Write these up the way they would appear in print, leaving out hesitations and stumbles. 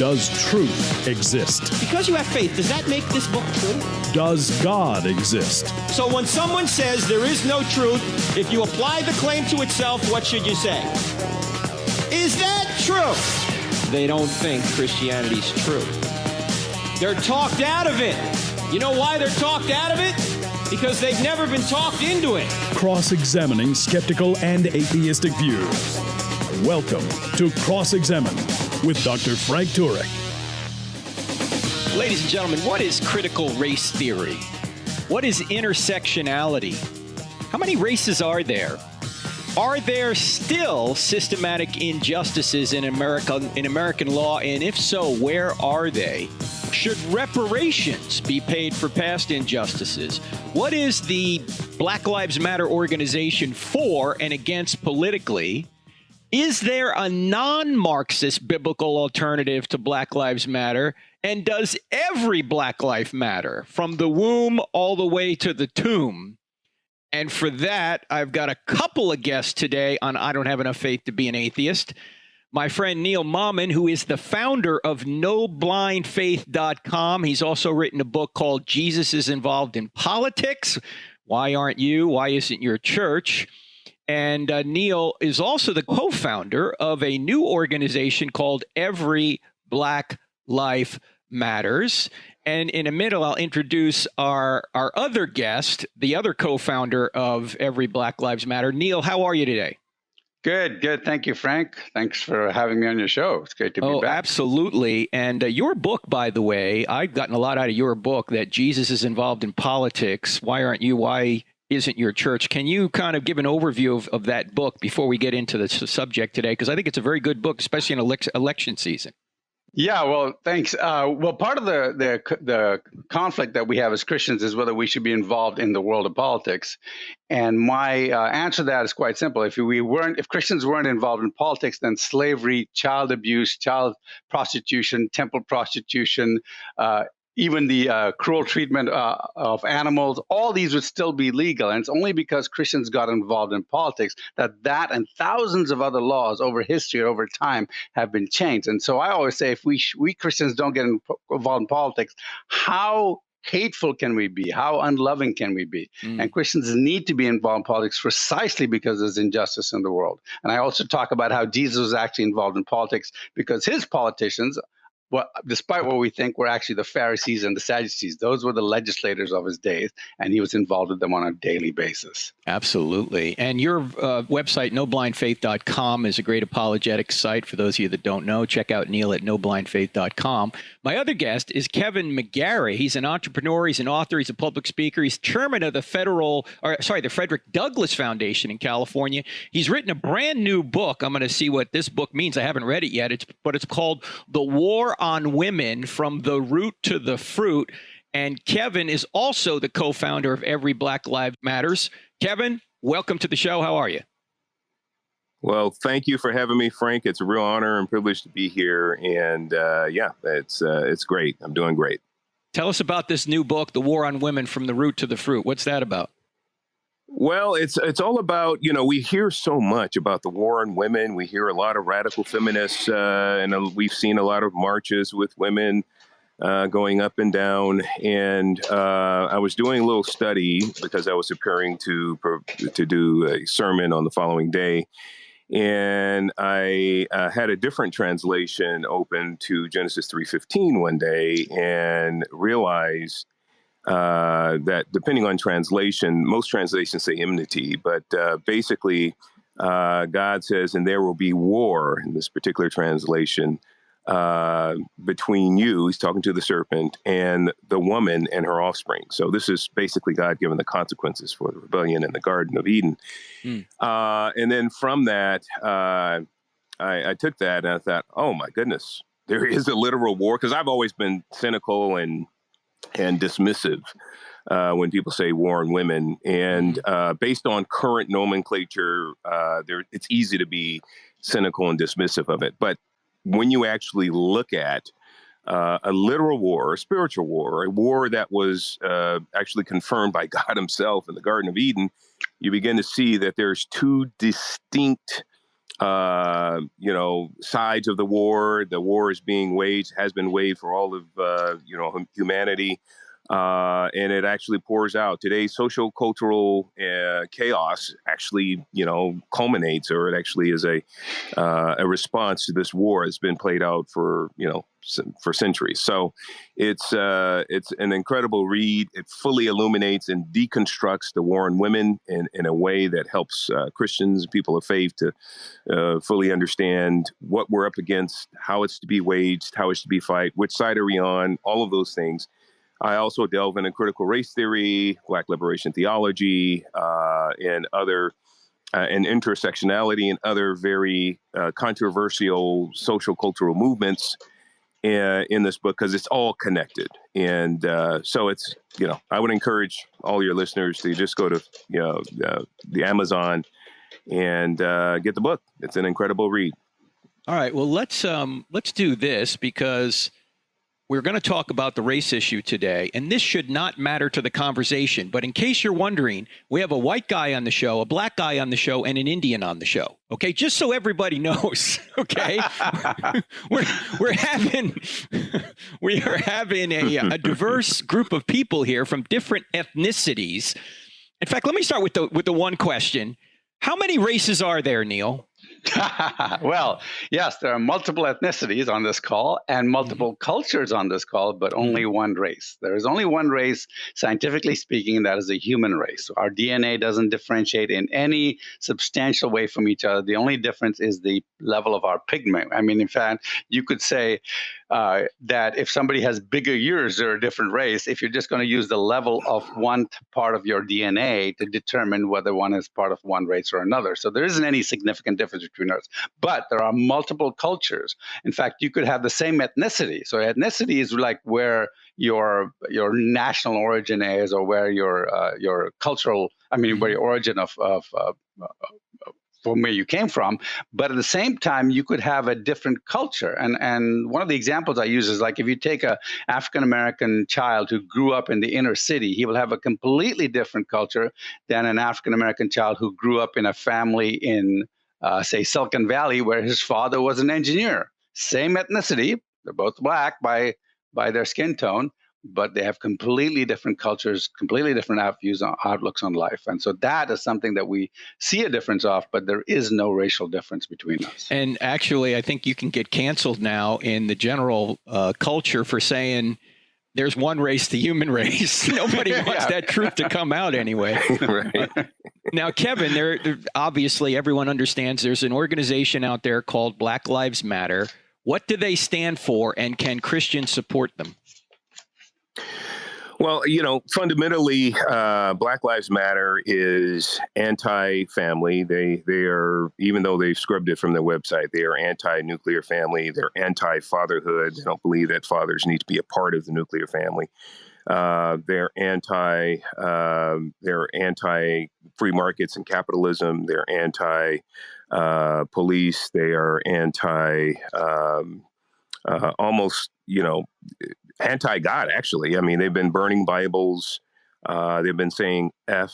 Does truth exist? Because you have faith, does that make this book true? Does God exist? So when someone says there is no truth, if you apply the claim to itself, what should you say? Is that true? They don't think Christianity's true. They're talked out of it. You know why they're talked out of it? Because they've never been talked into it. Cross-examining skeptical and atheistic views. Welcome to Cross-Examined with Dr. Frank Turek. Ladies and gentlemen, what is critical race theory? What is intersectionality? How many races are there? Are there still systematic injustices in American law? And if so, where are they? Should reparations be paid for past injustices? What is the Black Lives Matter organization for and against politically? Is there a non-Marxist biblical alternative to Black Lives Matter? And does every Black life matter, from the womb all the way to the tomb? And for that, I've got a couple of guests today on I Don't Have Enough Faith to Be an Atheist. My friend Neil Mammen, who is the founder of 𝗦𝗨𝗕𝗦𝗢𝗕𝗦. He's also written a book called Jesus is Involved in Politics. Why aren't you? Why isn't your church? And Neil is also the co-founder of a new organization called Every Black Life Matters. And in a minute, I'll introduce our other guest, the other co-founder of Every Black Lives Matter. Neil, how are you today? Good. Thank you, Frank. Thanks for having me on your show. It's great to be back. Oh, absolutely. And your book, by the way, I've gotten a lot out of your book, that Jesus is Involved in Politics. Why aren't you? Why isn't your church? Can you kind of give an overview of that book before we get into the subject today? Because I think it's a very good book, especially in election season. Yeah, well, thanks. Well, part of the conflict that we have as Christians is whether we should be involved in the world of politics. And my answer to that is quite simple. If Christians weren't involved in politics, then slavery, child abuse, child prostitution, temple prostitution, even the cruel treatment of animals, all these would still be legal. And it's only because Christians got involved in politics that and thousands of other laws over history, over time, have been changed. And so I always say, if we Christians don't get involved in politics, how hateful can we be? How unloving can we be? And Christians need to be involved in politics precisely because there's injustice in the world. And I also talk about how Jesus was actually involved in politics because his politicians, well, despite what we think, were actually the Pharisees and the Sadducees. Those were the legislators of his days, and he was involved with them on a daily basis. Absolutely. And your website, 𝗦𝗨𝗕𝗦𝗢𝗕𝗏.com, is a great apologetic site for those of you that don't know. Check out Neil at 𝗦𝗨𝗕𝗏𝗏.com. My other guest is Kevin McGary. He's an entrepreneur, he's an author, he's a public speaker, he's chairman of the Frederick Douglass Foundation in California. He's written a brand new book. I'm going to see what this book means. I haven't read it yet, but it's called The War on Women, From the Root to the Fruit. And Kevin is also the co-founder of Every Black Lives Matters. Kevin, welcome to the show. How are you? Well, thank you for having me, Frank. It's a real honor and privilege to be here. And yeah, it's great. I'm doing great. Tell us about this new book, The War on Women, From the Root to the Fruit. What's that about? Well, it's all about, we hear so much about the war on women. We hear a lot of radical feminists, and we've seen a lot of marches with women going up and down. And I was doing a little study because I was preparing to do a sermon on the following day. And I had a different translation open to Genesis 3:15 one day and realized that depending on translation, most translations say enmity, but basically God says, and there will be war in this particular translation between you, he's talking to the serpent, and the woman and her offspring. So this is basically God giving the consequences for the rebellion in the Garden of Eden. And then from that, I took that and I thought, oh my goodness, there is a literal war, because I've always been cynical and dismissive when people say war on women. And based on current nomenclature, it's easy to be cynical and dismissive of it. But when you actually look at a literal war, a spiritual war, a war that was actually confirmed by God himself in the Garden of Eden, you begin to see that there's two distinct sides of the war. The war is being waged, has been waged for all of, humanity. And it actually pours out. Today's social cultural chaos actually, culminates, or it actually is a response to this war that's been played out for centuries. So it's an incredible read. It fully illuminates and deconstructs the war on women in a way that helps Christians, people of faith, to fully understand what we're up against, how it's to be waged, how it's to be fight, which side are we on, all of those things. I also delve into critical race theory, Black liberation theology, and other and intersectionality and other very controversial social cultural movements in this book, because it's all connected. And so it's, I would encourage all your listeners to just go to the Amazon and get the book. It's an incredible read. All right. Well, let's do this, because we're going to talk about the race issue today, and this should not matter to the conversation. But in case you're wondering, we have a white guy on the show, a black guy on the show, and an Indian on the show. Okay, just so everybody knows. Okay, we are having a diverse group of people here from different ethnicities. In fact, let me start with the one question: how many races are there, Neil? Well, yes, there are multiple ethnicities on this call and multiple cultures on this call, but only one race. There is only one race, scientifically speaking, and that is the human race. Our DNA doesn't differentiate in any substantial way from each other. The only difference is the level of our pigment. I mean, in fact, you could say that if somebody has bigger ears, they're a different race. If you're just going to use the level of one part of your DNA to determine whether one is part of one race or another. So there isn't any significant difference between us. But there are multiple cultures. In fact, you could have the same ethnicity. So ethnicity is like where your national origin is, or where your cultural, where your origin of from where you came from. But at the same time, you could have a different culture. And one of the examples I use is like, if you take a African-American child who grew up in the inner city, he will have a completely different culture than an African-American child who grew up in a family in, say, Silicon Valley, where his father was an engineer. Same ethnicity, they're both black by their skin tone, but they have completely different cultures, completely different outlooks on life. And so that is something that we see a difference of, but there is no racial difference between us. And actually, I think you can get canceled now in the general culture for saying there's one race, the human race. Nobody wants that truth to come out anyway. Right. Now, Kevin, there obviously everyone understands there's an organization out there called Black Lives Matter. What do they stand for, and can Christians support them? Well, fundamentally, Black Lives Matter is anti-family. They are, even though they've scrubbed it from their website, they are anti-nuclear family. They're anti-fatherhood. They don't believe that fathers need to be a part of the nuclear family. They're anti-free markets and capitalism. They're anti-police. They are anti-God, actually. I mean, they've been burning Bibles. They've been saying F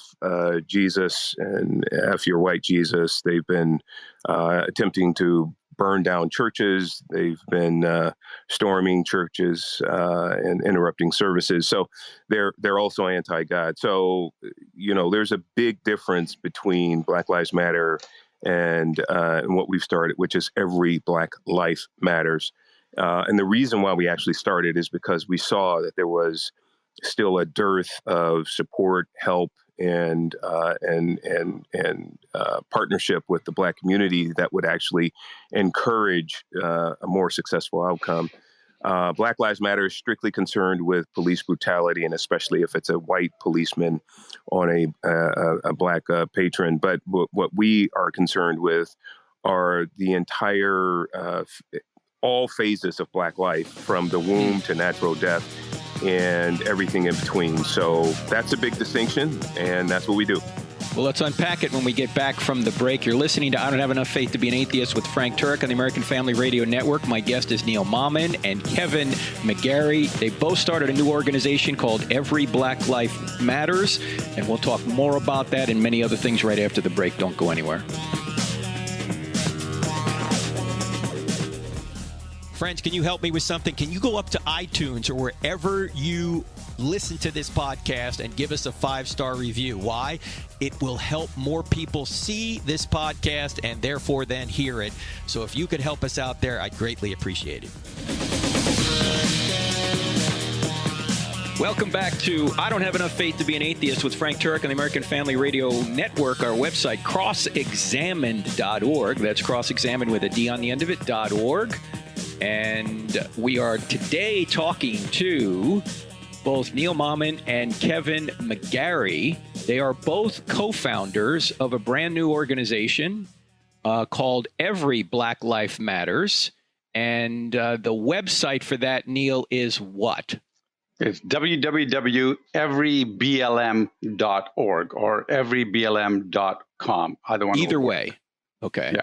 Jesus and F your white Jesus. They've been attempting to burn down churches. They've been storming churches and interrupting services. So they're also anti-God. So, there's a big difference between Black Lives Matter and what we've started, which is every Black life matters. And the reason why we actually started is because we saw that there was still a dearth of support, help, and partnership with the Black community that would actually encourage a more successful outcome. Black Lives Matter is strictly concerned with police brutality, and especially if it's a white policeman on a Black patron. But what we are concerned with are the entire all phases of Black life, from the womb to natural death and everything in between. So that's a big distinction, and that's what we do. Well, let's unpack it when we get back from the break. You're listening to I Don't Have Enough Faith to Be an Atheist with Frank Turek on the American Family Radio Network. My guest is Neil Mammen and Kevin McGary. They both started a new organization called Every Black Life Matters, and we'll talk more about that and many other things right after the break. Don't go anywhere. Friends, can you help me with something? Can you go up to iTunes or wherever you listen to this podcast and give us a 5-star review? Why? It will help more people see this podcast and therefore then hear it. So if you could help us out there, I'd greatly appreciate it. Welcome back to I Don't Have Enough Faith to Be an Atheist with Frank Turek on the American Family Radio Network. Our website, CrossExamined.org. That's CrossExamined with a D on the end of it, .org. And we are today talking to both Neil Mammen and Kevin McGary. They are both co-founders of a brand new organization called Every Black Life Matters. And the website for that, Neil, is what? It's www.everyblm.org or everyblm.com. Either way. Okay. Yeah.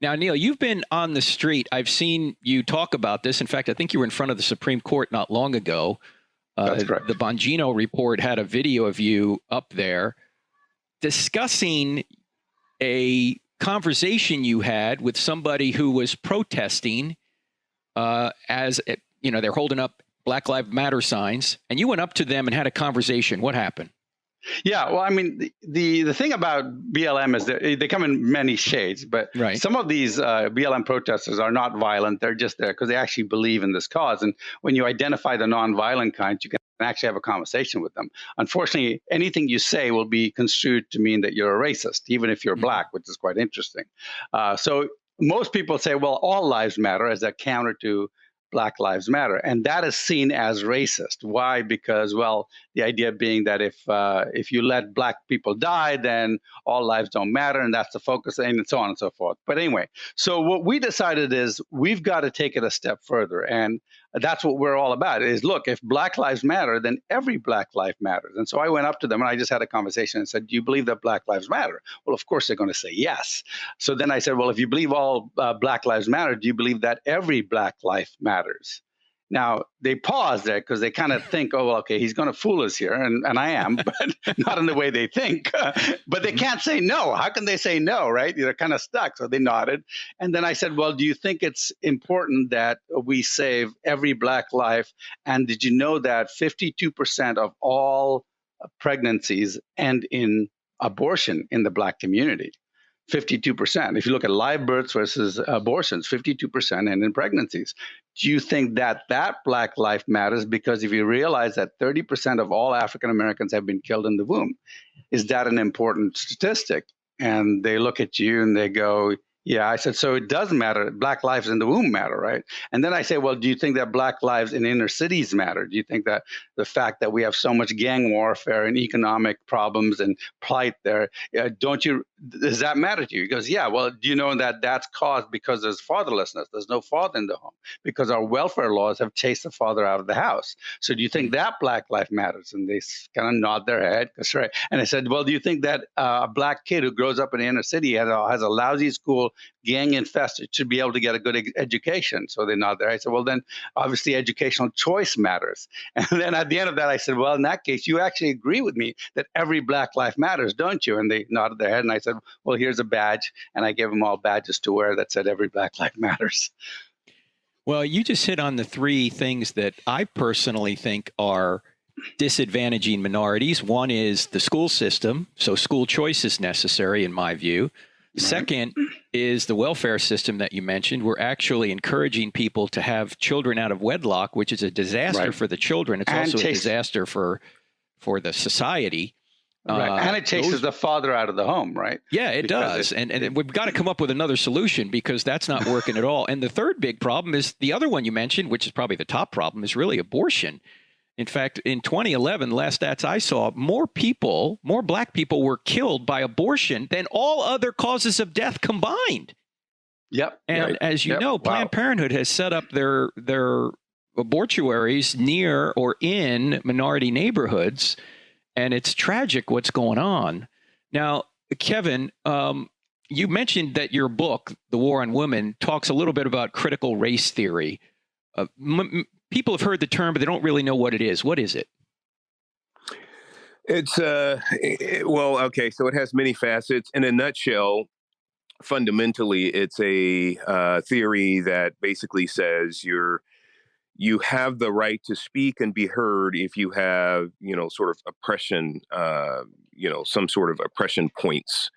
Now, Neil, you've been on the street. I've seen you talk about this. In fact, I think you were in front of the Supreme Court not long ago. That's correct. The Bongino report had a video of you up there discussing a conversation you had with somebody who was protesting as, you know, they're holding up Black Lives Matter signs, and you went up to them and had a conversation. What happened? Yeah, well, I mean, the thing about BLM is that they come in many shades, but right. Some of these BLM protesters are not violent. They're just there because they actually believe in this cause. And when you identify the nonviolent kind, you can actually have a conversation with them. Unfortunately, anything you say will be construed to mean that you're a racist, even if you're black, which is quite interesting. So most people say, well, all lives matter, as a counter to Black Lives Matter, and that is seen as racist. Why? Because, well, the idea being that if you let black people die, then all lives don't matter, and that's the focus, and so on and so forth. But anyway, so what we decided is we've got to take it a step further, and that's what we're all about. Is look, if Black Lives Matter, then every Black life matters. And so I went up to them and I just had a conversation and said, "Do you believe that Black Lives Matter?" Well, of course they're going to say yes. So then I said, "Well, if you believe all Black lives matter, do you believe that every Black life matters?" Now, they pause there because they kind of think, oh, well, okay, he's going to fool us here. And I am, but not in the way they think. But they can't say no. How can they say no, right? They're kind of stuck. So they nodded. And then I said, well, do you think it's important that we save every Black life? And did you know that 52% of all pregnancies end in abortion in the Black community? 52%. If you look at live births versus abortions, 52% end in pregnancies. Do you think that Black life matters? Because if you realize that 30% of all African Americans have been killed in the womb, is that an important statistic? And they look at you and they go, yeah. I said, so it does matter. Black lives in the womb matter, right? And then I say, well, do you think that Black lives in inner cities matter? Do you think that the fact that we have so much gang warfare and economic problems and plight there, does that matter to you? He goes, yeah. Well, do you know that that's caused because there's fatherlessness? There's no father in the home because our welfare laws have chased the father out of the house. So do you think that Black life matters? And they kind of nod their head. That's right. And I said, well, do you think that a Black kid who grows up in the inner city has a lousy school, gang infested, should be able to get a good education? So they nod there. I said, well, then obviously educational choice matters. And then at the end of that, I said, well, in that case, you actually agree with me that every Black life matters, don't you? And they nodded their head. And I said, well, here's a badge. And I gave them all badges to wear that said every Black life matters. Well, you just hit on the three things that I personally think are disadvantaging minorities. One is the school system. So school choice is necessary, in my view. Second is the welfare system that you mentioned. We're actually encouraging people to have children out of wedlock, which is a disaster for the children. It's also a disaster for the society. Right. And it chases the father out of the home, right? Yeah, it does. And we've got to come up with another solution because that's not working at all. And the third big problem is the other one you mentioned, which is probably the top problem, is really abortion. In fact, in 2011, the last stats I saw, more Black people were killed by abortion than all other causes of death combined. Yep. And as you know, Planned Parenthood has set up their abortuaries near or in minority neighborhoods, and it's tragic what's going on. Now, Kevin, you mentioned that your book, The War on Women, talks a little bit about critical race theory. People have heard the term, but they don't really know what it is. What is it? It's, well, okay, so it has many facets. In a nutshell, fundamentally, it's a theory that basically says you have the right to speak and be heard if you have, sort of oppression, some sort of oppression points.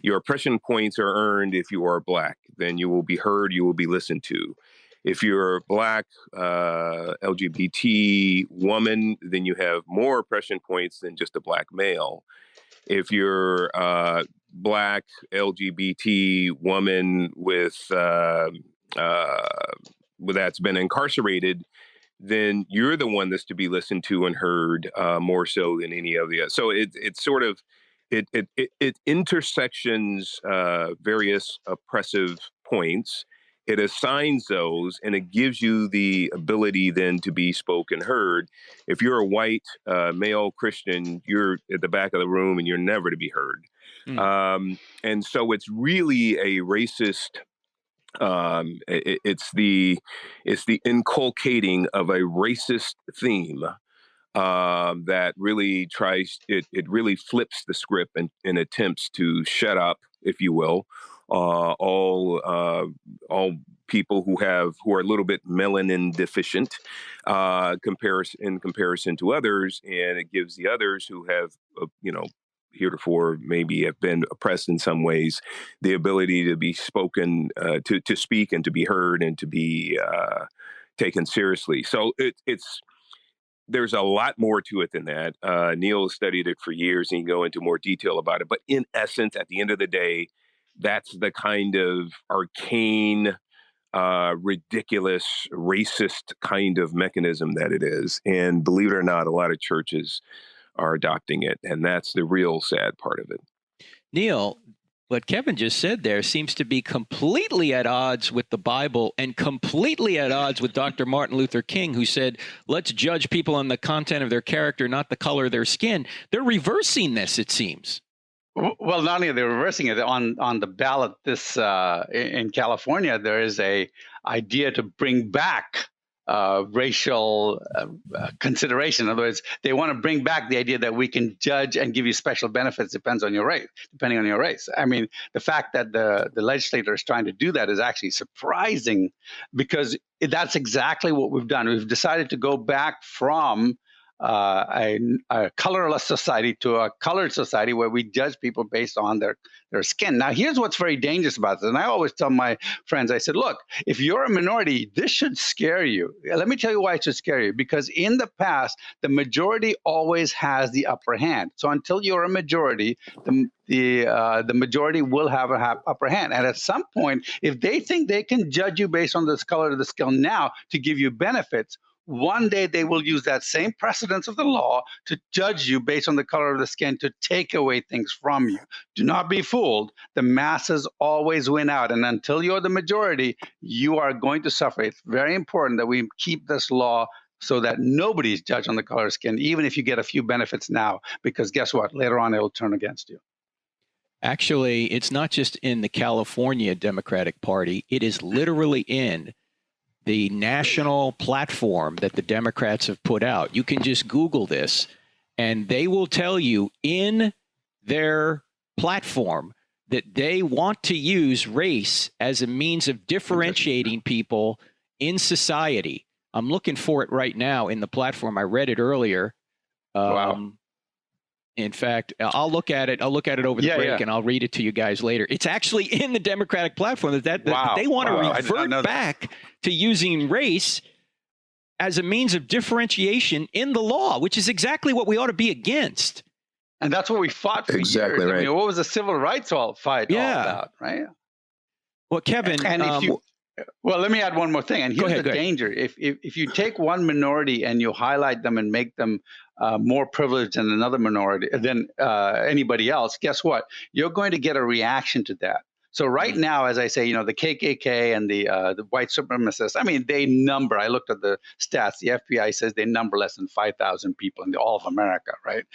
Your oppression points are earned if you are Black. Then you will be heard, you will be listened to. If you're Black, LGBT woman, then you have more oppression points than just a Black male. If you're Black, LGBT woman that's been incarcerated, then you're the one that's to be listened to and heard more so than any of the others. So it's sort of it intersections various oppressive points. It assigns those, and it gives you the ability then to be spoken heard. If you're a white male Christian, you're at the back of the room and you're never to be heard. And so it's really a racist. It's the inculcating of a racist theme that really it really flips the script and attempts to shut up, if you will, all people who are a little bit melanin deficient in comparison to others, and it gives the others who have heretofore maybe have been oppressed in some ways the ability to be spoken to speak and to be heard and to be taken seriously. So there's a lot more to it than that. Neil has studied it for years and he can go into more detail about it. But in essence, at the end of the day, that's the kind of arcane, ridiculous, racist kind of mechanism that it is. And believe it or not, a lot of churches are adopting it. And that's the real sad part of it. Neil, what Kevin just said there seems to be completely at odds with the Bible and completely at odds with Dr. Martin Luther King, who said, let's judge people on the content of their character, not the color of their skin. They're reversing this, it seems. Well, not only are they reversing it on the ballot in California, there is a idea to bring back racial consideration. In other words, they want to bring back the idea that we can judge and give you special benefits depending on your race. I mean, the fact that the legislator is trying to do that is actually surprising, because that's exactly what we've done. We've decided to go back from a colorless society to a colored society where we judge people based on their skin. Now, here's what's very dangerous about this. And I always tell my friends, I said, look, if you're a minority, this should scare you. Let me tell you why it should scare you. Because in the past, the majority always has the upper hand. So until you're a majority, the majority will have an upper hand. And at some point, if they think they can judge you based on this color of the skin now to give you benefits, one day they will use that same precedence of the law to judge you based on the color of the skin to take away things from you. Do not be fooled. The masses always win out. And until you're the majority, you are going to suffer. It's very important that we keep this law so that nobody's judged on the color of skin, even if you get a few benefits now, because guess what? Later on, it'll turn against you. Actually, it's not just in the California Democratic Party. It is literally in the national platform that the Democrats have put out. You can just Google this, and they will tell you in their platform that they want to use race as a means of differentiating people in society. I'm looking for it right now in the platform. I read it earlier. Wow. In fact, I'll look at it. I'll look at it over the break, and I'll read it to you guys later. It's actually in the Democratic platform that they want to revert back to using race as a means of differentiation in the law, which is exactly what we ought to be against. And that's what we fought for years. Right. I mean, what was the civil rights fight all about, right? Well, Kevin, and well, let me add one more thing. And here's the danger. If you take one minority and you highlight them and make them more privileged than another minority, than anybody else, guess what? You're going to get a reaction to that. So right now, as I say, the KKK and the white supremacists, I mean, they number, I looked at the stats, the FBI says they number less than 5,000 people in all of America, right?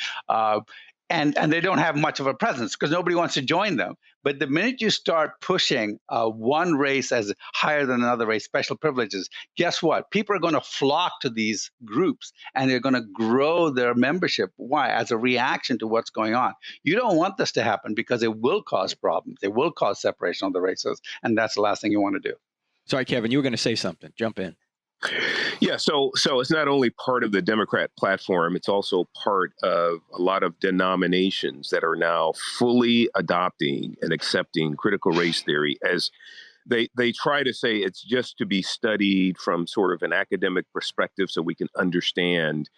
and they don't have much of a presence because nobody wants to join them. But the minute you start pushing one race as higher than another race, special privileges, guess what? People are going to flock to these groups and they're going to grow their membership. Why? As a reaction to what's going on. You don't want this to happen because it will cause problems. It will cause separation of the races. And that's the last thing you want to do. Sorry, Kevin, you were going to say something. Jump in. Yeah, so it's not only part of the Democrat platform, it's also part of a lot of denominations that are now fully adopting and accepting critical race theory as they try to say it's just to be studied from sort of an academic perspective so we can understand,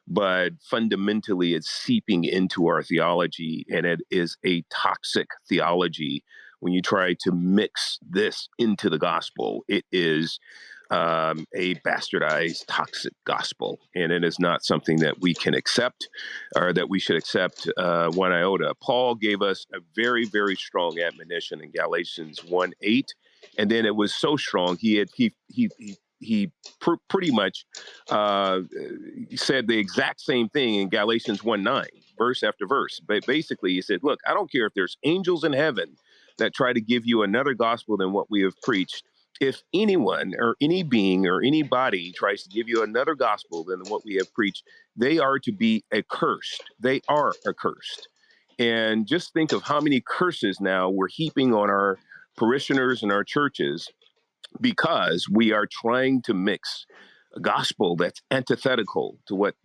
but fundamentally it's seeping into our theology, and it is a toxic theology. When you try to mix this into the gospel, it is a bastardized, toxic gospel, and it is not something that we can accept or that we should accept one iota. Paul gave us a very, very strong admonition in Galatians 1:8, and then it was so strong he pretty much said the exact same thing in Galatians 1:9, verse after verse. But basically, he said, "Look, I don't care if there's angels in heaven that try to give you another gospel than what we have preached. If anyone or any being or anybody tries to give you another gospel than what we have preached, they are to be accursed. They are accursed." And just think of how many curses now we're heaping on our parishioners and our churches because we are trying to mix a gospel that's antithetical to what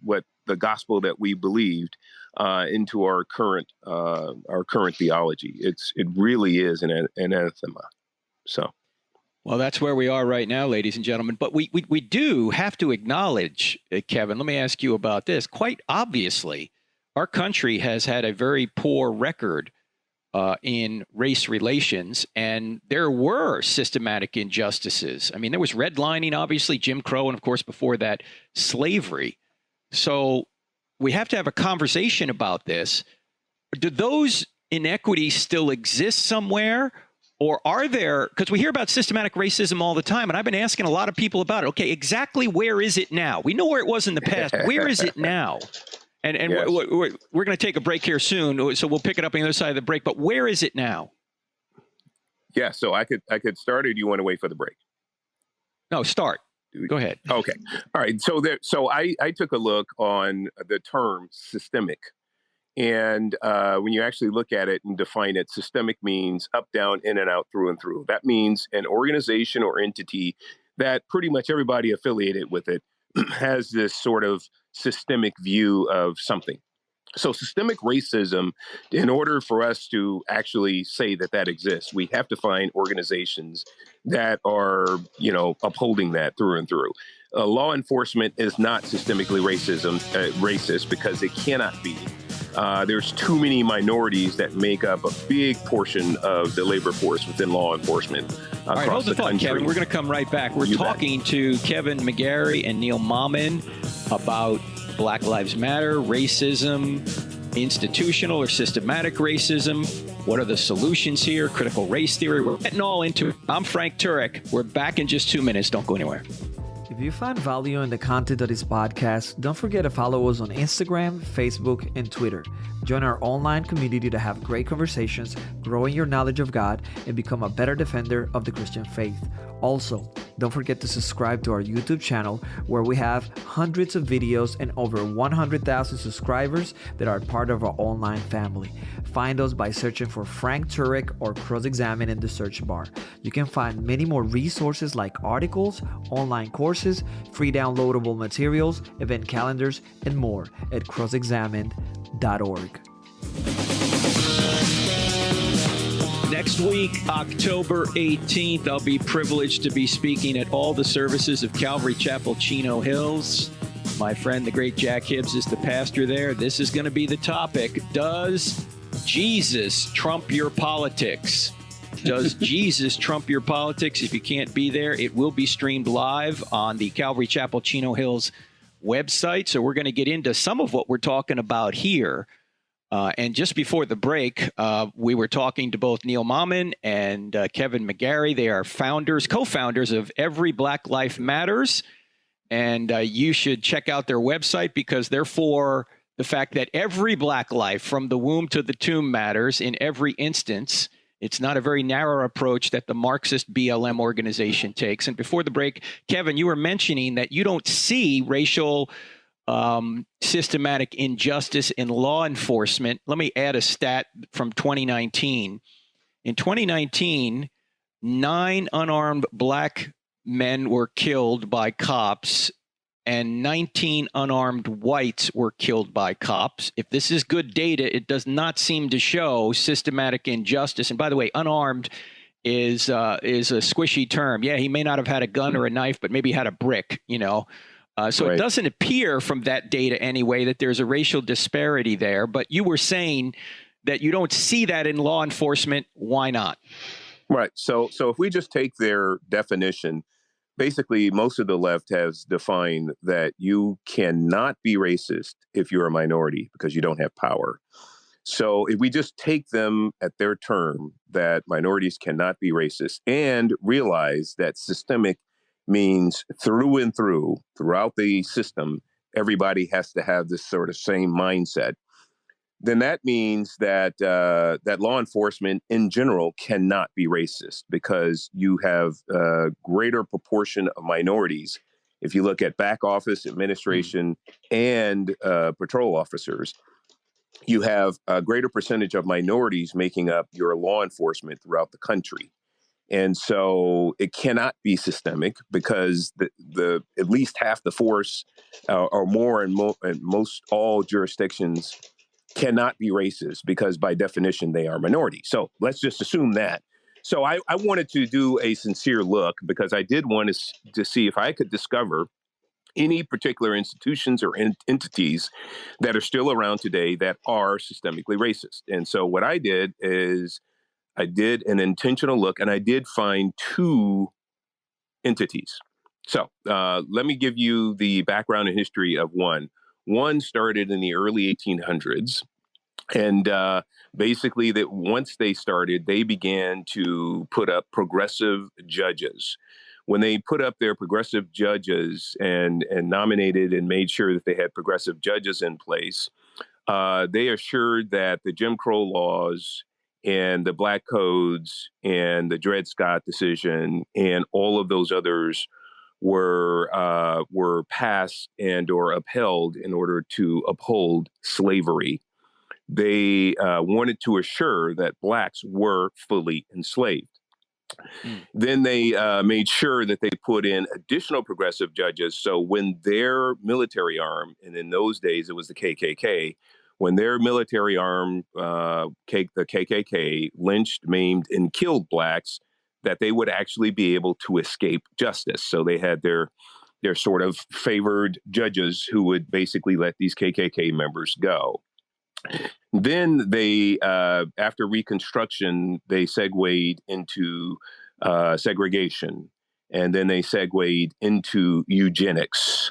the gospel that we believed into our current theology. It really is an anathema. So. Well, that's where we are right now, ladies and gentlemen. But we do have to acknowledge, Kevin, let me ask you about this. Quite obviously, our country has had a very poor record in race relations, and there were systematic injustices. I mean, there was redlining, obviously, Jim Crow, and of course, before that, slavery. So we have to have a conversation about this. Do those inequities still exist somewhere? Or are there, because we hear about systematic racism all the time, and I've been asking a lot of people about it. Okay, exactly where is it now? We know where it was in the past. Where is it now? And yes. we're going to take a break here soon, so we'll pick it up on the other side of the break. But where is it now? Yeah, so I could start, or do you want to wait for the break? No, start. Go ahead. Okay. All right. So I took a look on the term systemic. And when you actually look at it and define it, systemic means up, down, in and out, through and through. That means an organization or entity that pretty much everybody affiliated with it has this sort of systemic view of something. So systemic racism, in order for us to actually say that exists, we have to find organizations that are, upholding that through and through. Law enforcement is not systemically racist because it cannot be. There's too many minorities that make up a big portion of the labor force within law enforcement across All right, hold the thought, country. Kevin. We're going to come right back. We're talking to Kevin McGary and Neil Mammen about Black Lives Matter, racism, institutional or systematic racism. What are the solutions here? Critical race theory. We're getting all into it. I'm Frank Turek. We're back in just 2 minutes. Don't go anywhere. If you find value in the content of this podcast, don't forget to follow us on Instagram, Facebook, and Twitter. Join our online community to have great conversations, grow in your knowledge of God, and become a better defender of the Christian faith. Also, don't forget to subscribe to our YouTube channel, where we have hundreds of videos and over 100,000 subscribers that are part of our online family. Find us by searching for Frank Turek or CrossExamined in the search bar. You can find many more resources like articles, online courses, free downloadable materials, event calendars, and more at CrossExamined.org. Next week, October 18th, I'll be privileged to be speaking at all the services of Calvary Chapel, Chino Hills. My friend, the great Jack Hibbs, is the pastor there. This is going to be the topic. Does Jesus trump your politics? Does Jesus trump your politics? If you can't be there, it will be streamed live on the Calvary Chapel, Chino Hills website. So we're going to get into some of what we're talking about here. And just before the break, we were talking to both Neil Mammen and Kevin McGary. They are co-founders of Every Black Life Matters. And you should check out their website because they're for the fact that every black life from the womb to the tomb matters in every instance. It's not a very narrow approach that the Marxist BLM organization takes. And before the break, Kevin, you were mentioning that you don't see racial systematic injustice in law enforcement. Let me add a stat from 2019. In 2019, 9 unarmed black men were killed by cops and 19 unarmed whites were killed by cops. If this is good data, it does not seem to show systematic injustice. And by the way, unarmed is a squishy term. Yeah, he may not have had a gun or a knife, but maybe had a brick, you know. So It doesn't appear from that data anyway that there's a racial disparity there. But you were saying that you don't see that in law enforcement. Why not? Right. So if we just take their definition, basically, most of the left has defined that you cannot be racist if you're a minority because you don't have power. So if we just take them at their term, that minorities cannot be racist, and realize that systemic means through and through, throughout the system, everybody has to have this sort of same mindset, then that means that that law enforcement in general cannot be racist because you have a greater proportion of minorities. If you look at back office administration and patrol officers, you have a greater percentage of minorities making up your law enforcement throughout the country. And so it cannot be systemic because the at least half the force or more in most all jurisdictions cannot be racist because by definition they are minorities. So let's just assume that. So I wanted to do a sincere look because I did want to see if I could discover any particular institutions or entities that are still around today that are systemically racist. And so what I did is I did an intentional look and I did find 2 entities. So let me give you the background and history of one. One started in the early 1800s. And basically, that once they started, they began to put up progressive judges. When they put up their progressive judges and nominated and made sure that they had progressive judges in place, they assured that the Jim Crow laws and the Black Codes and the Dred Scott decision and all of those others were passed and or upheld in order to uphold slavery. They wanted to assure that Blacks were fully enslaved. Then they made sure that they put in additional progressive judges. So when their military arm, and in those days it was the KKK, when their military arm, the KKK, lynched, maimed, and killed Blacks, that they would actually be able to escape justice. So they had their sort of favored judges who would basically let these KKK members go. Then they, after Reconstruction, they segued into segregation, and then they segued into eugenics.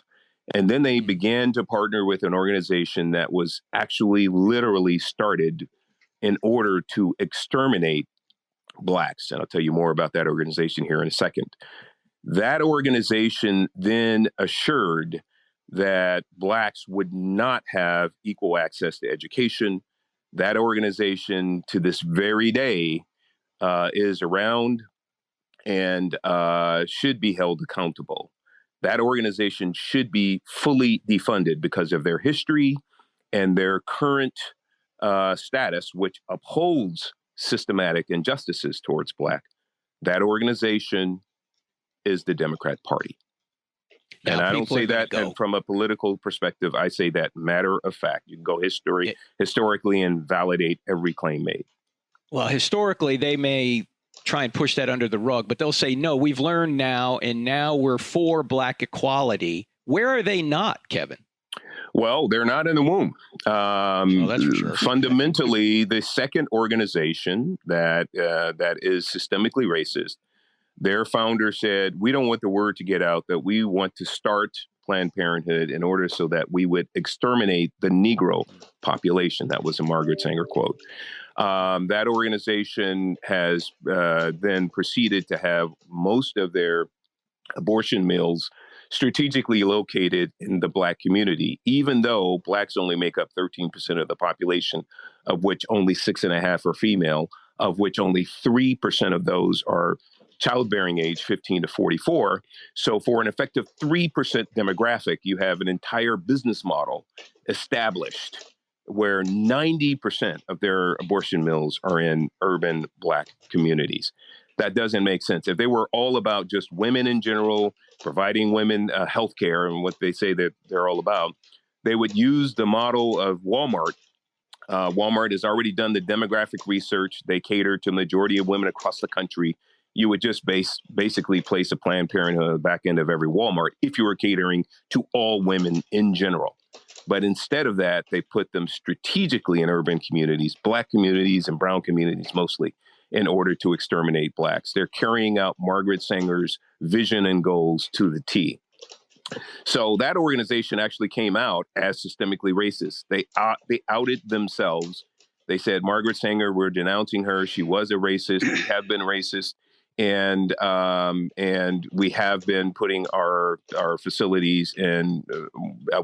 And then they began to partner with an organization that was actually literally started in order to exterminate Blacks. And I'll tell you more about that organization here in a second. That organization then assured that Blacks would not have equal access to education. That organization to this very day is around and should be held accountable. That organization should be fully defunded because of their history and their current status, which upholds systematic injustices towards Black. That organization is the Democrat Party. And I don't say that from a political perspective. I say that matter of fact. You can go historically and validate every claim made. Well, historically, they may try and push that under the rug, but they'll say, no, we've learned now, and now we're for Black equality. Where are they not, Kevin? Well, they're not in the womb. That's for sure. Fundamentally, the second organization that is systemically racist, their founder said, we don't want the word to get out that we want to start Planned Parenthood in order so that we would exterminate the Negro population. That was a Margaret Sanger quote. That organization has then proceeded to have most of their abortion mills strategically located in the Black community, even though Blacks only make up 13% of the population, of which only 6.5% are female, of which only 3% of those are childbearing age 15 to 44. So for an effective 3% demographic, you have an entire business model established where 90% of their abortion mills are in urban Black communities. That doesn't make sense. If they were all about just women in general, providing women health care and what they say that they're all about, they would use the model of Walmart. Walmart has already done the demographic research. They cater to the majority of women across the country. You would just basically place a Planned Parenthood at the back end of every Walmart if you were catering to all women in general. But instead of that, they put them strategically in urban communities, Black communities and brown communities mostly, in order to exterminate Blacks. They're carrying out Margaret Sanger's vision and goals to the T. So that organization actually came out as systemically racist. They outed themselves. They said, Margaret Sanger, we're denouncing her. She was a racist. We have been racist. And we have been putting our facilities in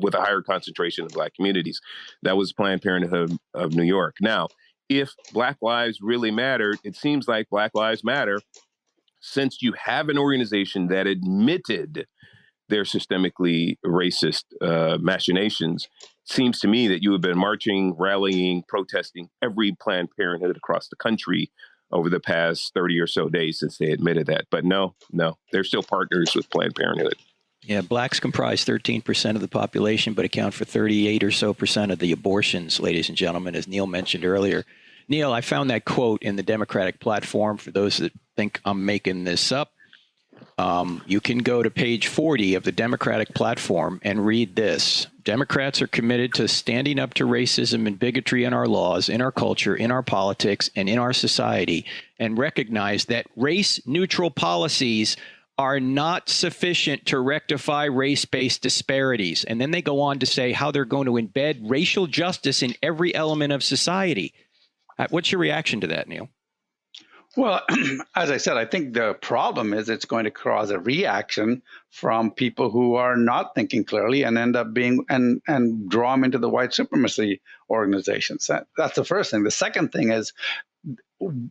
with a higher concentration of Black communities. That was Planned Parenthood of New York. Now, if Black lives really mattered, it seems like Black Lives Matter, since you have an organization that admitted their systemically racist machinations, seems to me that you have been marching, rallying, protesting every Planned Parenthood across the country over the past 30 or so days since they admitted that. But no, they're still partners with Planned Parenthood. Yeah, Blacks comprise 13% of the population, but account for 38 or so percent of the abortions, ladies and gentlemen, as Neil mentioned earlier. Neil, I found that quote in the Democratic platform. For those that think I'm making this up, you can go to page 40 of the Democratic platform and read this. Democrats are committed to standing up to racism and bigotry in our laws, in our culture, in our politics, and in our society, and recognize that race-neutral policies are not sufficient to rectify race-based disparities. And then they go on to say how they're going to embed racial justice in every element of society. What's your reaction to that, Neil? Well, as I said, I think the problem is it's going to cause a reaction from people who are not thinking clearly and end up being and draw them into the white supremacy organizations. That's the first thing. The second thing is,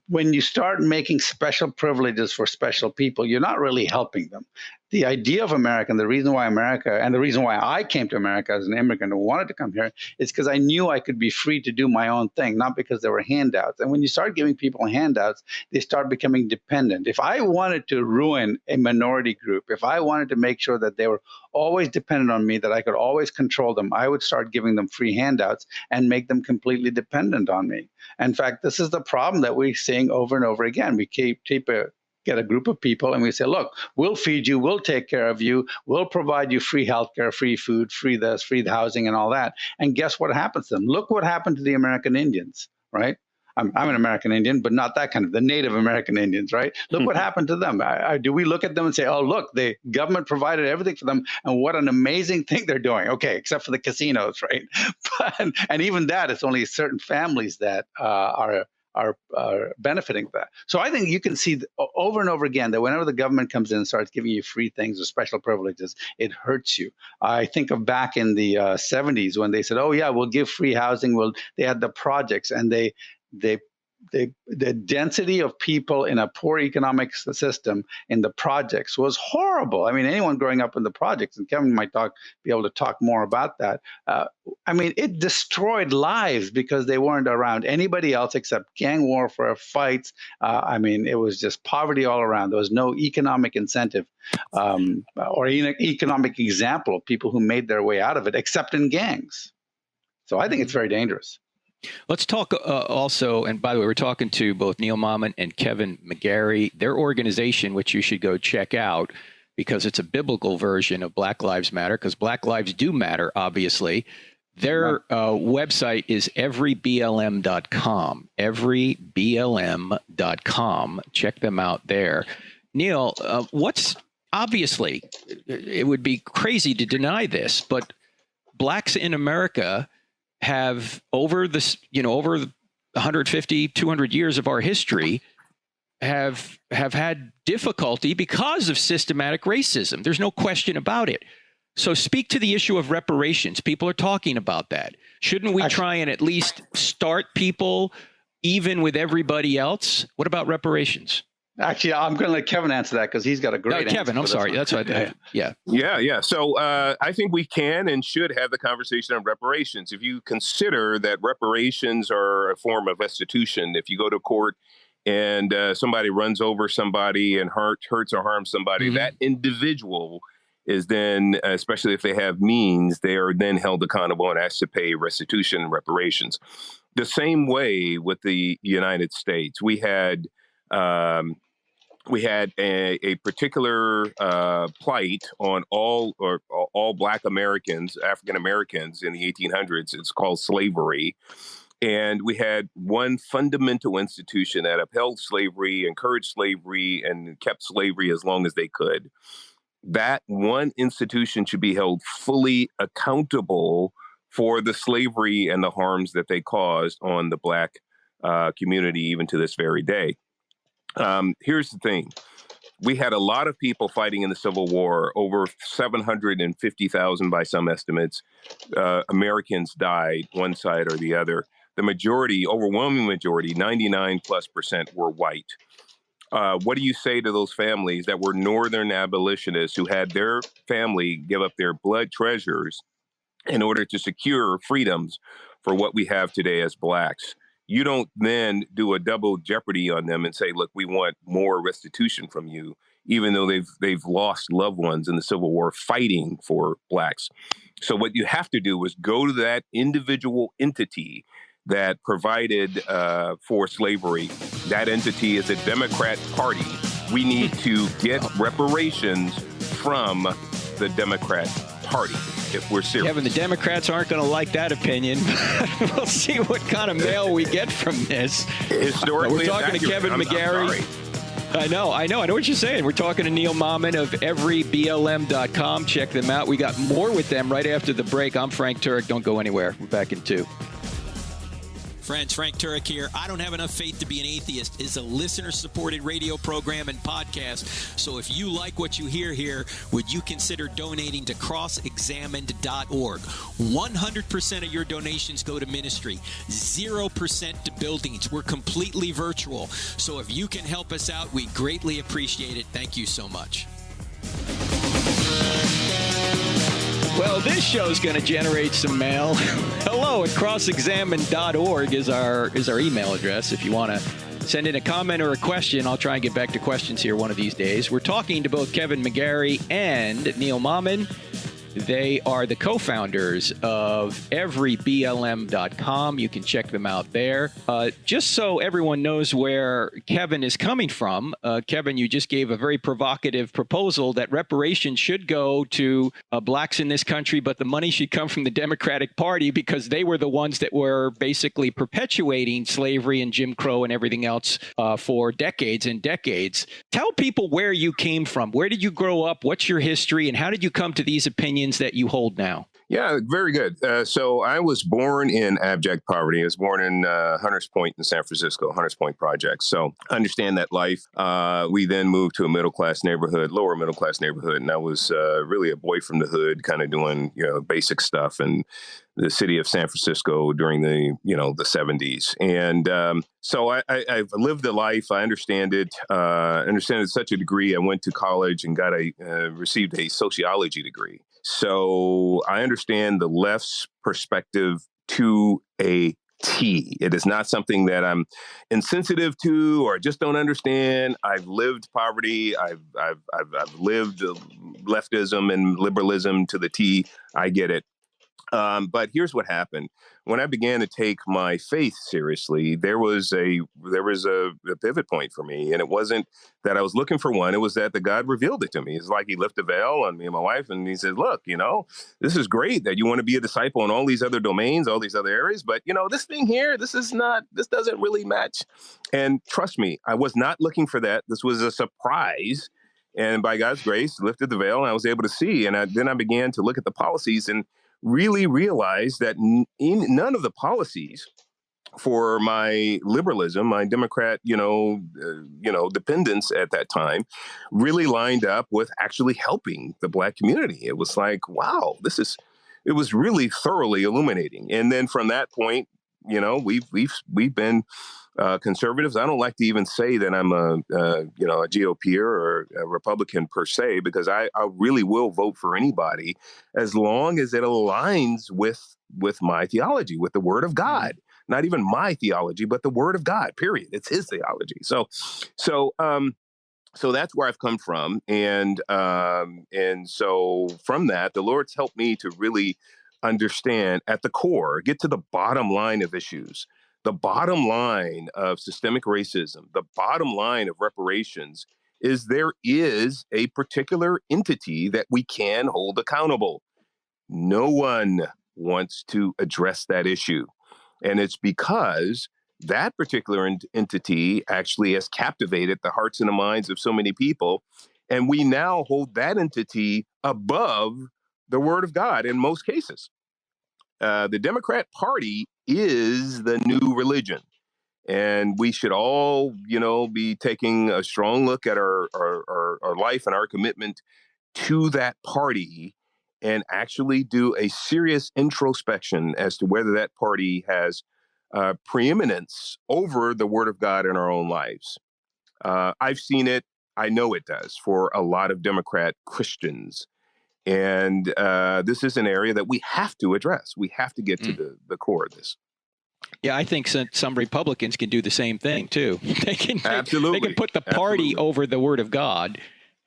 when you start making special privileges for special people, you're not really helping them. The idea of America, and the reason why I came to America as an immigrant and wanted to come here, is because I knew I could be free to do my own thing, not because there were handouts. And when you start giving people handouts, they start becoming dependent. If I wanted to ruin a minority group, if I wanted to make sure that they were always dependent on me, that I could always control them, I would start giving them free handouts and make them completely dependent on me. In fact, this is the problem that we're seeing over and over again. We get a group of people and we say, look, we'll feed you, we'll take care of you, we'll provide you free healthcare, free food, free this, free housing and all that. And guess what happens to them? Look what happened to the American Indians, right? I'm an American Indian, but not that kind of, the Native American Indians, right? Look what happened to them. Do we look at them and say, oh, look, the government provided everything for them, and what an amazing thing they're doing. Okay, except for the casinos, right? And even that, it's only certain families that are benefiting from that. So I think you can see over and over again that whenever the government comes in and starts giving you free things or special privileges, it hurts you. I think of back in the 70s when they said, oh, yeah, we'll give free housing. They had the projects, and the density of people in a poor economic system in the projects was horrible. I mean, anyone growing up in the projects, and Kevin might be able to talk more about that. I mean, it destroyed lives because they weren't around anybody else except gang warfare, fights. I mean, it was just poverty all around. There was no economic incentive or economic example of people who made their way out of it, except in gangs. So I think it's very dangerous. Let's talk also, and by the way, we're talking to both Neil Mammen and Kevin McGary. Their organization, which you should go check out, because it's a biblical version of Black Lives Matter, because Black lives do matter, obviously. Their website is everyblm.com, everyblm.com. Check them out there. Neil, obviously, it would be crazy to deny this, but Blacks in America have over 150, 200 years of our history have had difficulty because of systematic racism. There's no question about it. So speak to the issue of reparations. People are talking about that. Shouldn't we try and at least start people even with everybody else? What about reparations? Actually, I'm going to let Kevin answer that because he's got a great answer. Kevin, I'm sorry. That's what I Yeah. So I think we can and should have the conversation on reparations. If you consider that reparations are a form of restitution, if you go to court and somebody runs over somebody and hurts or harms somebody, that individual is then, especially if they have means, they are then held accountable and asked to pay restitution and reparations. The same way with the United States, we had a particular plight on all Black Americans, African Americans in the 1800s. It's called slavery. And we had one fundamental institution that upheld slavery, encouraged slavery, and kept slavery as long as they could. That one institution should be held fully accountable for the slavery and the harms that they caused on the Black community, even to this very day. Here's the thing. We had a lot of people fighting in the Civil War, over 750,000 by some estimates. Americans died, one side or the other. The majority, overwhelming majority, 99+% were white. What do you say to those families that were Northern abolitionists who had their family give up their blood treasures in order to secure freedoms for what we have today as Blacks? You don't then do a double jeopardy on them and say, look, we want more restitution from you, even though they've lost loved ones in the Civil War fighting for Blacks. So what you have to do is go to that individual entity that provided for slavery. That entity is a Democrat Party. We need to get reparations from the Democrat Party if we're serious. Kevin, the Democrats aren't going to like that opinion. We'll see what kind of mail we get from this. Historically, we're talking to Kevin McGary. I know what you're saying. We're talking to Neil Mammen of everyblm.com. Check them out. We got more with them right after the break. I'm Frank Turek. Don't go anywhere. We're back in 2. Friends, Frank Turek here. I Don't Have Enough Faith to Be an Atheist is a listener-supported radio program and podcast. So if you like what you hear here, would you consider donating to CrossExamined.org? 100% of your donations go to ministry, 0% to buildings. We're completely virtual. So if you can help us out, we greatly appreciate it. Thank you so much. Well, this show's going to generate some mail. Hello at crossexamined.org is our email address. If you want to send in a comment or a question, I'll try and get back to questions here one of these days. We're talking to both Kevin McGary and Neil Mammen. They are the co-founders of everyblm.com. You can check them out there. Just so everyone knows where Kevin is coming from, Kevin, you just gave a very provocative proposal that reparations should go to Blacks in this country, but the money should come from the Democratic Party because they were the ones that were basically perpetuating slavery and Jim Crow and everything else for decades and decades. Tell people where you came from. Where did you grow up? What's your history? And how did you come to these opinions that you hold now? Yeah, very good. So I was born in abject poverty. I was born in Hunters Point in San Francisco, Hunters Point Project. So I understand that life. We then moved to a middle-class neighborhood, lower middle-class neighborhood. And I was really a boy from the hood, kind of doing, basic stuff in the city of San Francisco during the 70s. And so I've lived the life. I understand it. I understand it to such a degree. I went to college and received a sociology degree. So I understand the left's perspective to a T. It is not something that I'm insensitive to or just don't understand. I've lived poverty. I've lived leftism and liberalism to the T. I get it. But here's what happened. When I began to take my faith seriously, there was a pivot point for me. And it wasn't that I was looking for one. It was that the God revealed it to me. It's like he lifted a veil on me and my wife. And he said, look, this is great that you want to be a disciple in all these other domains, all these other areas. But, this thing here, this doesn't really match. And trust me, I was not looking for that. This was a surprise. And by God's grace, lifted the veil and I was able to see. And then I began to look at the policies and really realized that none of the policies for my liberalism, my Democrat, dependence at that time, really lined up with actually helping the Black community. It was like, wow, it was really thoroughly illuminating. And then from that point, we've been conservatives. I don't like to even say that I'm a GOPer or a Republican per se, because I really will vote for anybody as long as it aligns with my theology, with the Word of God. Not even my theology, but the Word of God, period. It's his theology. So that's where I've come from. And so from that, the Lord's helped me to really understand at the core, get to the bottom line of issues, the bottom line of systemic racism, the bottom line of reparations is there is a particular entity that we can hold accountable. No one wants to address that issue. And it's because that particular entity actually has captivated the hearts and the minds of so many people. And we now hold that entity above the Word of God in most cases. The Democrat Party is the new religion. And we should all, be taking a strong look at our life and our commitment to that party and actually do a serious introspection as to whether that party has preeminence over the Word of God in our own lives. I've seen it. I know it does for a lot of Democrat Christians. And this is an area that we have to address. We have to get to the core of this. Yeah, I think some Republicans can do the same thing, too. Absolutely. They can put the party over the Word of God.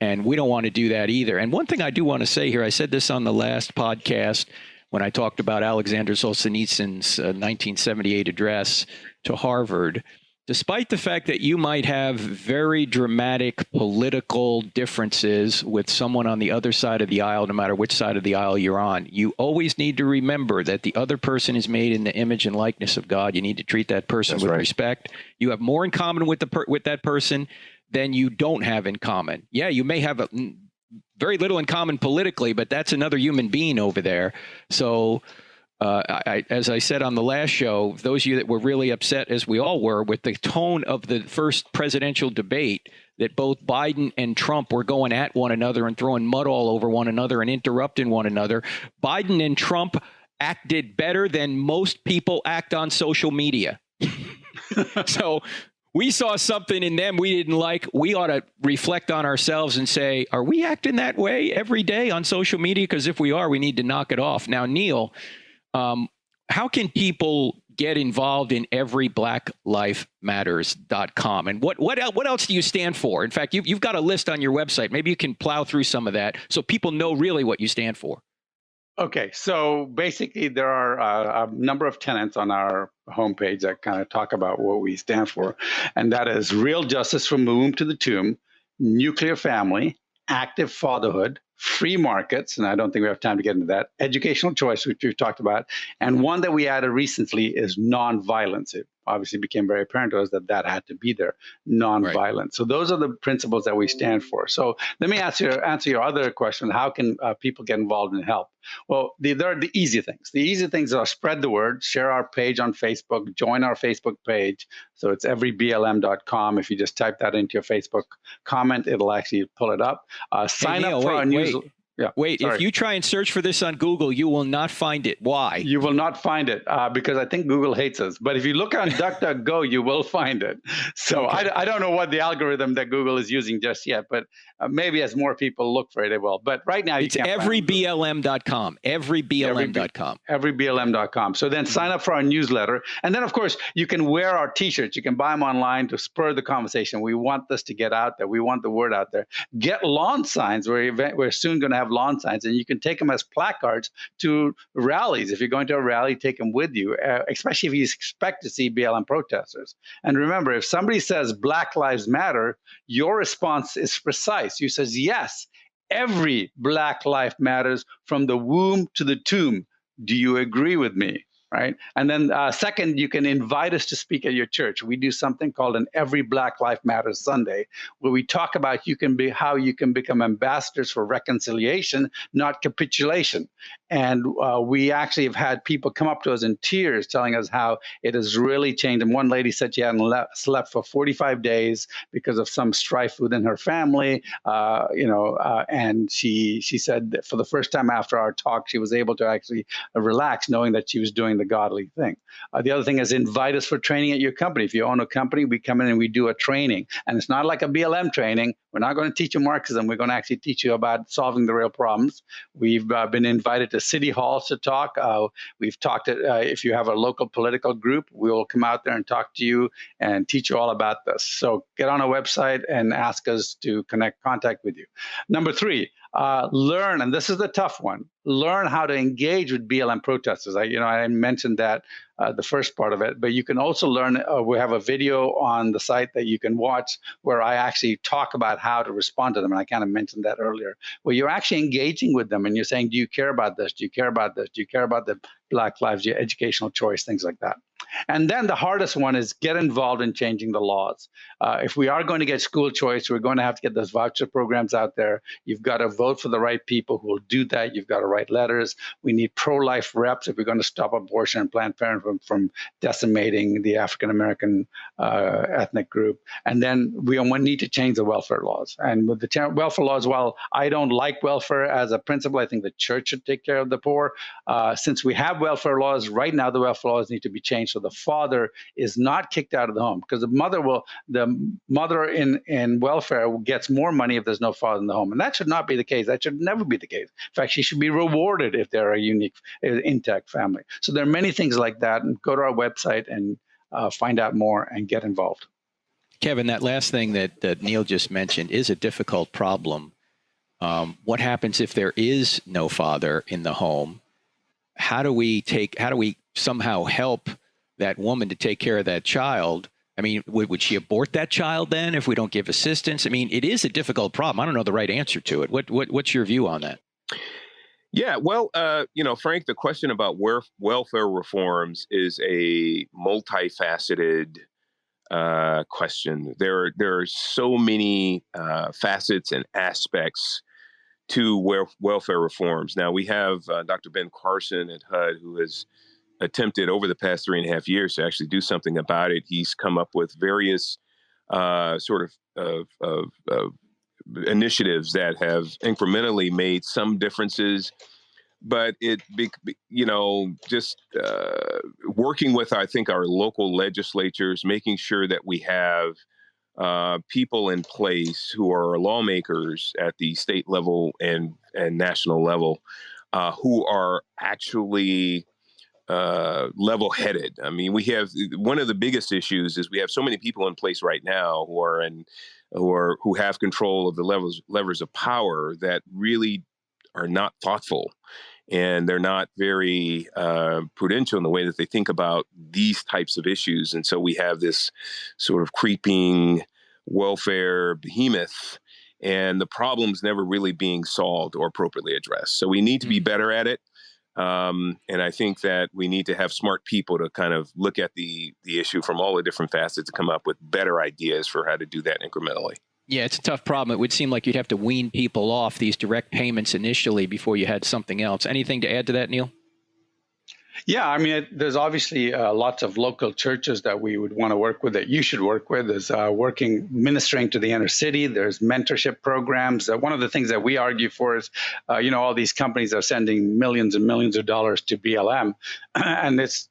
And we don't want to do that either. And one thing I do want to say here, I said this on the last podcast when I talked about Alexander Solzhenitsyn's 1978 address to Harvard. Despite the fact that you might have very dramatic political differences with someone on the other side of the aisle, no matter which side of the aisle you're on, you always need to remember that the other person is made in the image and likeness of God. You need to treat that person with respect. You have more in common with that person than you don't have in common. Yeah, you may have very little in common politically, but that's another human being over there. So as I said on the last show, those of you that were really upset, as we all were, with the tone of the first presidential debate, that both Biden and Trump were going at one another and throwing mud all over one another and interrupting one another, Biden and Trump acted better than most people act on social media. So we saw something in them we didn't like. We ought to reflect on ourselves and say, are we acting that way every day on social media? Because if we are, we need to knock it off. Now, Neil, how can people get involved in everyblackLifeMatters.com? And what else do you stand for? In fact, you've got a list on your website. Maybe you can plow through some of that so people know really what you stand for. Okay, so basically there are a number of tenets on our homepage that kind of talk about what we stand for, and that is real justice from the womb to the tomb, nuclear family, active fatherhood, free markets, and I don't think we have time to get into that, educational choice, which we've talked about, and one that we added recently is nonviolence. It obviously became very apparent to us that had to be there, nonviolence. Right. So those are the principles that we stand for. So let me answer your other question, how can people get involved and help? Well, there are the easy things. The easy things are spread the word, share our page on Facebook, join our Facebook page. So it's everyblm.com. If you just type that into your Facebook comment, it'll actually pull it up. Sign up for our newsletter. Yeah. Wait, if you try and search for this on Google, you will not find it. Why? You will not find it because I think Google hates us. But if you look on DuckDuckGo, you will find it. So okay. I don't know what the algorithm that Google is using just yet, but maybe as more people look for it, it will. But right now, it's everyblm.com. Everyblm.com. Everyblm.com. So then sign up for our newsletter. And then, of course, you can wear our T-shirts. You can buy them online to spur the conversation. We want this to get out there. We want the word out there. Get lawn signs. We're soon going to have lawn signs, and you can take them as placards to rallies. If you're going to a rally, take them with you, especially if you expect to see BLM protesters. And remember, if somebody says Black Lives Matter, your response is precise. You says, yes, every Black life matters from the womb to the tomb. Do you agree with me? right? And then second, you can invite us to speak at your church. We do something called an Every Black Life Matters Sunday, where we talk about how you can become ambassadors for reconciliation, not capitulation. And we actually have had people come up to us in tears telling us how it has really changed. And one lady said she hadn't slept for 45 days because of some strife within her family, and she said that for the first time after our talk, she was able to actually relax, knowing that she was doing the godly thing. The other thing is invite us for training at your company. If you own a company, we come in and we do a training. And it's not like a BLM training. We're not going to teach you Marxism. We're going to actually teach you about solving the real problems. We've been invited to city halls to talk. We've talked if you have a local political group, we will come out there and talk to you and teach you all about this. So get on our website and ask us to contact with you. Number three, learn, and this is the tough one, learn how to engage with BLM protesters. I mentioned that the first part of it, but you can also learn, we have a video on the site that you can watch where I actually talk about how to respond to them, and I kind of mentioned that earlier, where you're actually engaging with them and you're saying, do you care about this? Do you care about this? Do you care about the Black lives, your educational choice, things like that. And then the hardest one is get involved in changing the laws. If we are going to get school choice, we're going to have to get those voucher programs out there. You've got to vote for the right people who will do that. You've got to write letters. We need pro-life reps if we're going to stop abortion and Planned Parenthood from decimating the African-American ethnic group. And then we need to change the welfare laws. And with the welfare laws, while I don't like welfare as a principle, I think the church should take care of the poor. Since we have welfare laws, right now the welfare laws need to be changed so the father is not kicked out of the home, because the mother in welfare gets more money if there's no father in the home. And that should not be the case. That should never be the case. In fact, she should be rewarded if they're a unique, intact family. So there are many things like that. And go to our website and find out more and get involved. Kevin, that last thing that Neil just mentioned is a difficult problem. What happens if there is no father in the home? How do we somehow help that woman to take care of that child? I mean, would she abort that child then if we don't give assistance? I mean, it is a difficult problem. I don't know the right answer to it. What's your view on that? Yeah, well, Frank, the question about welfare reforms is a multifaceted question. There are so many facets and aspects to welfare reforms. Now, we have Dr. Ben Carson at HUD, who has attempted over the past 3.5 years to actually do something about it. He's come up with various sort of initiatives that have incrementally made some differences, but just working with, I think, our local legislatures, making sure that we have people in place who are lawmakers at the state level and national level who are actually level-headed. I mean, we have one of the biggest issues is we have so many people in place right now who have control of the levers of power that really are not thoughtful, and they're not very prudential in the way that they think about these types of issues. And so we have this sort of creeping welfare behemoth, and the problem's never really being solved or appropriately addressed. So we need to be better at it. And I think that we need to have smart people to kind of look at the issue from all the different facets to come up with better ideas for how to do that incrementally. Yeah, it's a tough problem. It would seem like you'd have to wean people off these direct payments initially before you had something else. Anything to add to that, Neil? Yeah, I mean, there's obviously lots of local churches that we would want to work with, that you should work with. There's ministering to the inner city. There's mentorship programs. One of the things that we argue for is, all these companies are sending millions and millions of dollars to BLM, and it's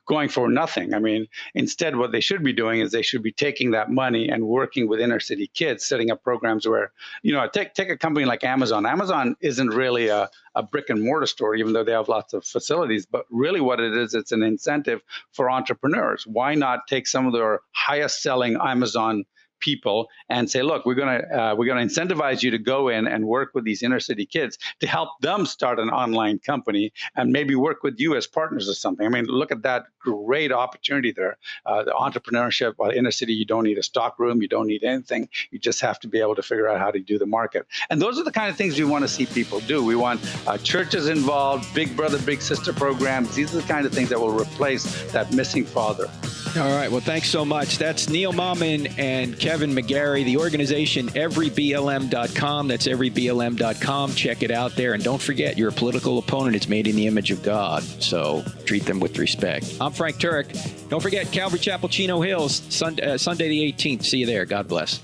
going for nothing. I mean, instead, what they should be doing is they should be taking that money and working with inner city kids, setting up programs where, take a company like Amazon. Amazon isn't really a brick and mortar store, even though they have lots of facilities. But really what it is, it's an incentive for entrepreneurs. Why not take some of their highest selling Amazon people and say, look, we're going to incentivize you to go in and work with these inner city kids to help them start an online company and maybe work with you as partners or something. I mean, look at that great opportunity there. The entrepreneurship, inner city, you don't need a stock room, you don't need anything. You just have to be able to figure out how to do the market. And those are the kind of things we want to see people do. We want churches involved, big brother, big sister programs. These are the kind of things that will replace that missing father. All right. Well, thanks so much. That's Neil Mammen and Kevin McGary, the organization everyblm.com. That's everyblm.com. Check it out there. And don't forget, your political opponent is made in the image of God. So treat them with respect. I'm Frank Turek. Don't forget, Calvary Chapel, Chino Hills, Sunday the 18th. See you there. God bless.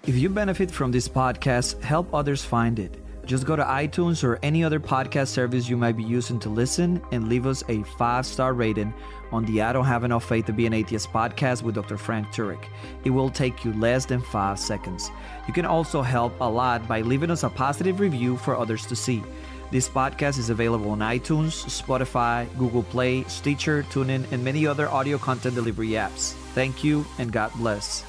If you benefit from this podcast, help others find it. Just go to iTunes or any other podcast service you might be using to listen and leave us a 5-star rating on the I Don't Have Enough Faith to Be an Atheist podcast with Dr. Frank Turek. It will take you less than 5 seconds. You can also help a lot by leaving us a positive review for others to see. This podcast is available on iTunes, Spotify, Google Play, Stitcher, TuneIn, and many other audio content delivery apps. Thank you and God bless.